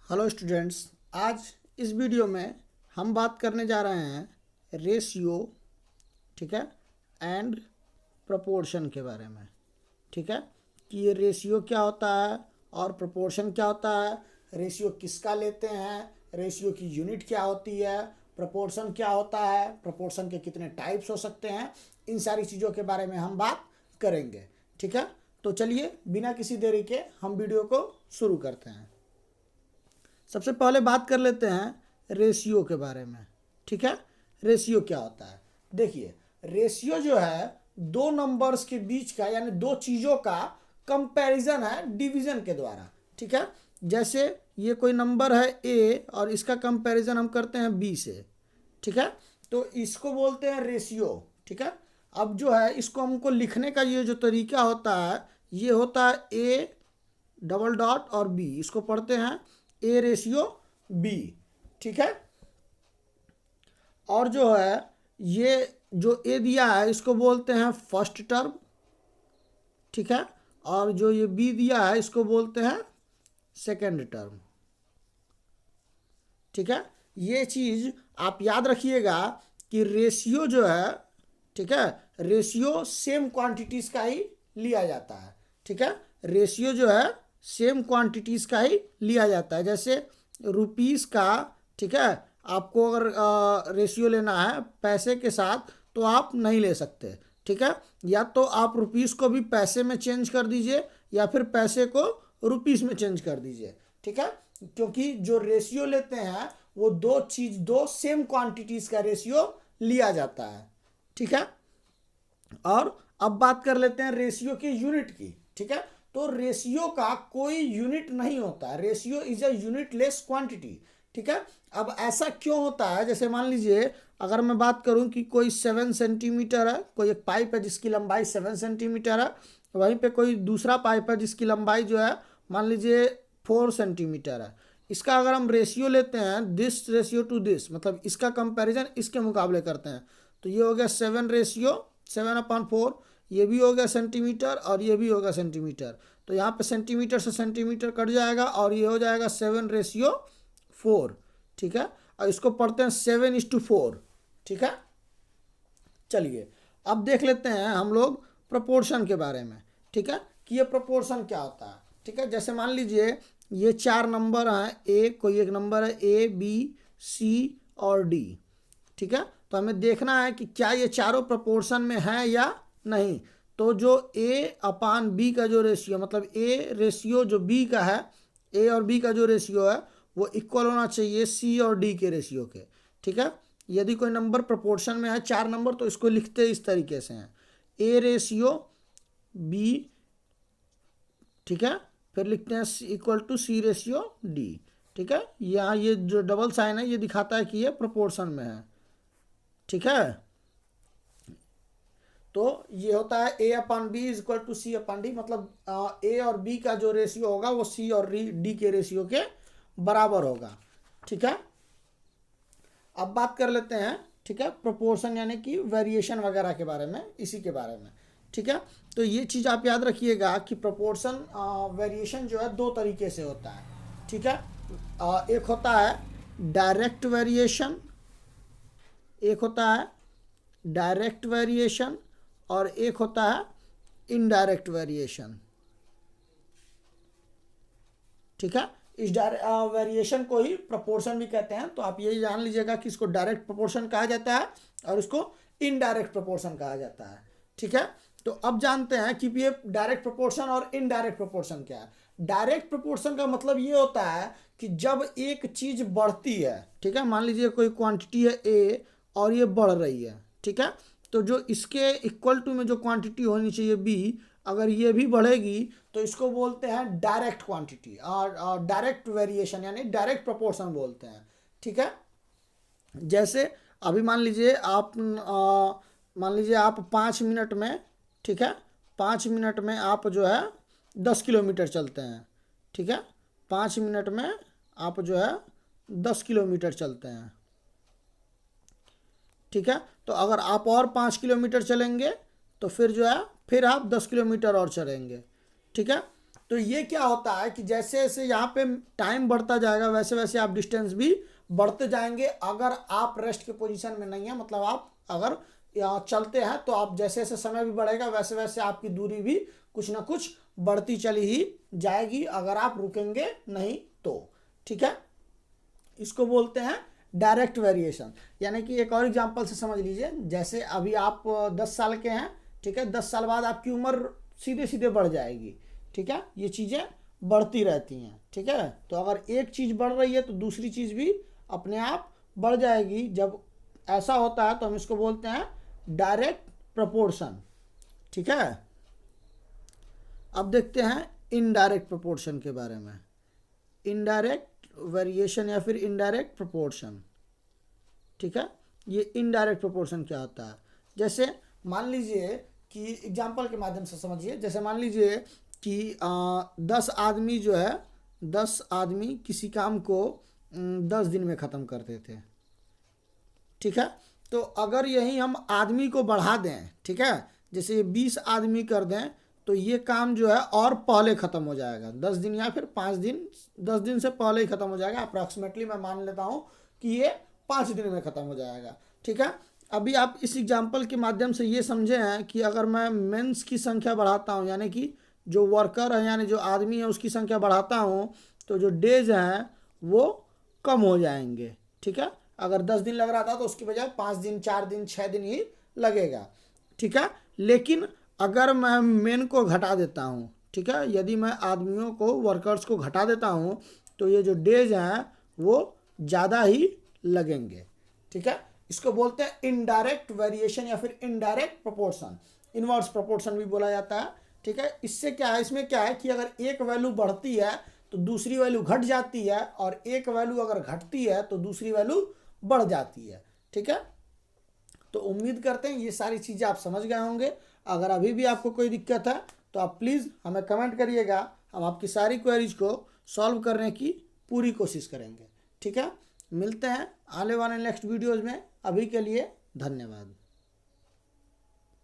Hello students. आज इस video में हम बात करने जा रहे हैं रेशियो, ठीक है, एंड प्रोपोर्शन के बारे में। ठीक है, कि ये रेशियो क्या होता है और प्रोपोर्शन क्या होता है, रेशियो किसका लेते हैं, रेशियो की यूनिट क्या होती है, प्रोपोर्शन क्या होता है, प्रोपोर्शन के कितने टाइप्स हो सकते हैं, इन सारी चीज़ों के बारे में हम बात करेंगे। ठीक है, तो चलिए बिना किसी देरी के हम वीडियो को शुरू करते हैं। सबसे पहले बात कर लेते हैं रेशियो के बारे में। ठीक है, रेशियो क्या होता है? देखिए, रेशियो जो है दो नंबर्स के बीच का यानी दो चीज़ों का कंपैरिजन है डिवीजन के द्वारा। ठीक है, जैसे ये कोई नंबर है ए और इसका कंपैरिजन हम करते हैं बी से। ठीक है, तो इसको बोलते हैं रेशियो। ठीक है, अब जो है इसको हमको लिखने का ये जो तरीका होता है ये होता है ए डबल डॉट और बी, इसको पढ़ते हैं ए रेशियो बी। ठीक है, और जो है ये जो ए दिया है इसको बोलते हैं फर्स्ट टर्म। ठीक है, और जो ये बी दिया है इसको बोलते हैं सेकेंड टर्म। ठीक है, ये चीज़ आप याद रखिएगा कि रेशियो जो है, ठीक है, रेशियो सेम क्वांटिटीज़ का ही लिया जाता है। ठीक है, रेशियो जो है सेम क्वांटिटीज़ का ही लिया जाता है। जैसे रुपीस का, ठीक है, आपको अगर रेशियो लेना है पैसे के साथ तो आप नहीं ले सकते। ठीक है, या तो आप रुपीस को भी पैसे में चेंज कर दीजिए या फिर पैसे को रुपीस में चेंज कर दीजिए। ठीक है, क्योंकि जो रेशियो लेते हैं वो दो सेम क्वांटिटीज़ का रेशियो लिया जाता है। ठीक है, और अब बात कर लेते हैं रेशियो की यूनिट की। ठीक है, तो रेशियो का कोई यूनिट नहीं होता, ratio is a unitless quantity. ठीक है, अब ऐसा क्यों होता है? जैसे मान लीजिए अगर मैं बात करूं कि कोई 7 सेंटीमीटर है, कोई एक पाइप है जिसकी लंबाई 7 सेंटीमीटर है, वहीं पे कोई दूसरा पाइप है जिसकी लंबाई जो है मान लीजिए 4 सेंटीमीटर है। इसका अगर हम रेशियो लेते हैं दिस रेशियो टू दिस, मतलब इसका कंपैरिजन इसके मुकाबले करते हैं, तो ये हो गया 7/4, ये भी हो गया सेंटीमीटर और ये भी होगा सेंटीमीटर। तो यहाँ पे सेंटीमीटर से सेंटीमीटर कट जाएगा और ये हो जाएगा 7/4। ठीक है, और इसको पढ़ते हैं 7:4। ठीक है, चलिए अब देख लेते हैं हम लोग प्रोपोर्शन के बारे में। ठीक है, कि ये प्रोपोर्शन क्या होता है। ठीक है, जैसे मान लीजिए ये 4 नंबर हैं, ए कोई एक नंबर है ए बी सी और डी। ठीक है, तो हमें देखना है कि क्या ये चारों प्रोपोर्शन में है या नहीं। तो जो ए अपान बी का जो रेशियो, मतलब ए रेशियो जो बी का है, ए और बी का जो रेशियो है वो इक्वल होना चाहिए सी और डी के रेशियो के। ठीक है, यदि कोई नंबर प्रोपोर्शन में है 4 नंबर तो इसको लिखते इस तरीके से हैं ए रेशियो बी। ठीक है, फिर लिखते हैं equal to C ratio D. ठीक है, यहाँ ये जो डबल साइन है ये दिखाता है कि ये प्रोपोर्शन में है। ठीक है, तो ये होता है a upon b is equal to c upon d, मतलब ए और बी का जो रेशियो होगा वो सी और डी के रेशियो के बराबर होगा। ठीक है, अब बात कर लेते हैं, ठीक है, प्रोपोर्शन यानी कि वेरिएशन वगैरह के बारे में, इसी के बारे में। ठीक है, तो ये चीज़ आप याद रखिएगा कि प्रोपोर्शन वेरिएशन जो है दो तरीके से होता है। ठीक है, एक होता है डायरेक्ट वेरिएशन, एक होता है डायरेक्ट वेरिएशन और एक होता है इनडायरेक्ट वेरिएशन। ठीक है, इस वेरिएशन को ही प्रोपोर्शन भी कहते हैं। तो आप ये जान लीजिएगा कि इसको डायरेक्ट प्रोपोर्शन कहा जाता है और इसको इनडायरेक्ट प्रोपोर्शन कहा जाता है। ठीक है, तो अब जानते हैं कि ये डायरेक्ट प्रोपोर्शन और इनडायरेक्ट प्रोपोर्शन क्या है। डायरेक्ट प्रोपोर्शन का मतलब ये होता है कि जब एक चीज़ बढ़ती है, ठीक है, मान लीजिए कोई क्वांटिटी है ए और ये बढ़ रही है। ठीक है, तो जो इसके इक्वल टू में जो क्वांटिटी होनी चाहिए बी, अगर ये भी बढ़ेगी तो इसको बोलते हैं डायरेक्ट क्वांटिटी और डायरेक्ट वेरिएशन यानी डायरेक्ट प्रोपोर्शन बोलते हैं। ठीक है, जैसे अभी मान लीजिए आप 5 मिनट में, ठीक है, 5 मिनट में आप जो है 10 किलोमीटर चलते हैं। ठीक है, 5 मिनट में आप जो है 10 किलोमीटर चलते हैं। ठीक है, तो अगर आप और 5 किलोमीटर चलेंगे तो फिर जो है फिर आप 10 किलोमीटर और चलेंगे। ठीक है, तो ये क्या होता है कि जैसे जैसे यहाँ पे टाइम बढ़ता जाएगा वैसे वैसे आप डिस्टेंस भी बढ़ते जाएंगे। अगर आप रेस्ट के पोजीशन में नहीं है, मतलब आप अगर यहाँ चलते हैं तो आप जैसे जैसे समय भी बढ़ेगा वैसे वैसे आपकी दूरी भी कुछ ना कुछ बढ़ती चली ही जाएगी, अगर आप रुकेंगे नहीं तो। ठीक है, इसको बोलते हैं डायरेक्ट वेरिएशन। यानी कि एक और एग्जांपल से समझ लीजिए, जैसे अभी आप 10 साल के हैं, ठीक है, 10 साल बाद आपकी उम्र सीधे सीधे बढ़ जाएगी। ठीक है, ये चीज़ें बढ़ती रहती हैं। ठीक है, तो अगर एक चीज़ बढ़ रही है तो दूसरी चीज़ भी अपने आप बढ़ जाएगी। जब ऐसा होता है तो हम इसको बोलते हैं डायरेक्ट प्रपोर्शन। ठीक है, अब देखते हैं इनडायरेक्ट प्रपोर्शन के बारे में। इनडायरेक्ट वेरिएशन या फिर इनडायरेक्ट प्रपोर्शन। ठीक है, ये इनडायरेक्ट प्रपोर्शन क्या होता है? जैसे मान लीजिए कि एग्जांपल के माध्यम से समझिए, जैसे मान लीजिए कि 10 आदमी जो है, 10 आदमी किसी काम को 10 दिन में ख़त्म करते थे। ठीक है, तो अगर यही हम आदमी को बढ़ा दें, ठीक है, जैसे ये 20 आदमी कर दें तो ये काम जो है और पहले ख़त्म हो जाएगा, 10 दिन या फिर 5 दिन, 10 दिन से पहले ही ख़त्म हो जाएगा। अप्रॉक्सीमेटली मैं मान लेता हूँ कि ये 5 दिन में ख़त्म हो जाएगा। ठीक है, अभी आप इस एग्जाम्पल के माध्यम से ये समझे हैं कि अगर मैं मेंस की संख्या बढ़ाता हूँ, यानी कि जो वर्कर है यानी जो आदमी है उसकी संख्या बढ़ाता हूँ, तो जो डेज हैं वो कम हो जाएंगे। ठीक है, अगर 10 दिन लग रहा था तो उसकी बजाय 5 दिन, 4 दिन, 6 दिन ही लगेगा। ठीक है, लेकिन अगर मैं मेन को घटा देता हूँ, ठीक है, यदि मैं आदमियों को, वर्कर्स को घटा देता हूँ तो ये जो डेज हैं वो ज़्यादा ही लगेंगे। ठीक है, इसको बोलते हैं इनडायरेक्ट वेरिएशन या फिर इनडायरेक्ट प्रोपोर्शन, इनवर्स प्रोपोर्शन भी बोला जाता है। ठीक है, इससे क्या है, इसमें क्या है कि अगर एक वैल्यू बढ़ती है तो दूसरी वैल्यू घट जाती है, और एक वैल्यू अगर घटती है तो दूसरी वैल्यू बढ़ जाती है। ठीक है, तो उम्मीद करते हैं ये सारी चीज़ें आप समझ गए होंगे। अगर अभी भी आपको कोई दिक्कत है तो आप प्लीज़ हमें कमेंट करिएगा, हम आपकी सारी क्वेरीज को सॉल्व करने की पूरी कोशिश करेंगे। ठीक है, मिलते हैं आने वाले नेक्स्ट वीडियोज़ में। अभी के लिए धन्यवाद।